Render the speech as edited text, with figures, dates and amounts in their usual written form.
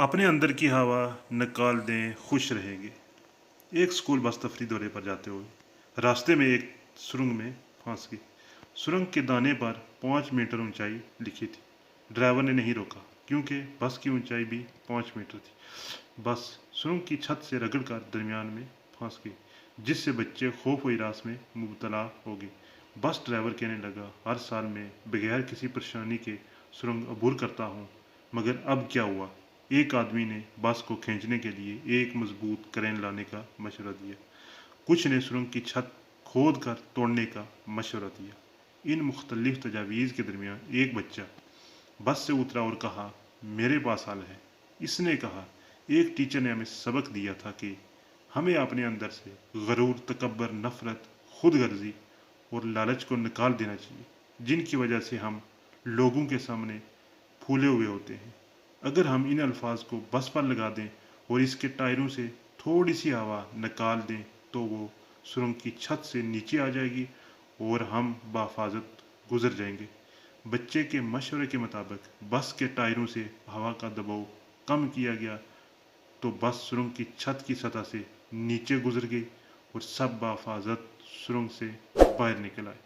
अपने अंदर की हवा निकाल दें, खुश रहेंगे। एक स्कूल बस तफरी दौरे पर जाते हुए रास्ते में एक सुरंग में फंस गई। सुरंग के दाने पर 5 मीटर ऊंचाई लिखी थी। ड्राइवर ने नहीं रोका क्योंकि बस की ऊंचाई भी 5 मीटर थी। बस सुरंग की छत से रगड़ कर दरमियान में फंस गई, जिससे बच्चे खौफ व हिरास में मुबतला हो गए। बस ड्राइवर कहने लगा, हर साल मैं बगैर किसी परेशानी के सुरंग अबूर करता हूँ, मगर अब क्या हुआ? एक आदमी ने बस को खींचने के लिए एक मजबूत क्रेन लाने का मशवरा दिया। कुछ ने सुरंग की छत खोद कर तोड़ने का मशवरा दिया। इन मुख्तलिफ तजावीज़ के दरमियान एक बच्चा बस से उतरा और कहा, मेरे पास हल है। इसने कहा, एक टीचर ने हमें सबक दिया था कि हमें अपने अंदर से गरूर, तकब्बर, नफरत, खुद गर्जी और लालच को निकाल देना चाहिए, जिनकी वजह से हम लोगों के सामने फूले हुए होते हैं। अगर हम इन अल्फाज को बस पर लगा दें और इसके टायरों से थोड़ी सी हवा निकाल दें तो वो सुरंग की छत से नीचे आ जाएगी और हम बाफाजत गुजर जाएंगे। बच्चे के मशवरे के मुताबिक बस के टायरों से हवा का दबाव कम किया गया तो बस सुरंग की छत की सतह से नीचे गुजर गई और सब बाफाजत सुरंग से बाहर निकल आए।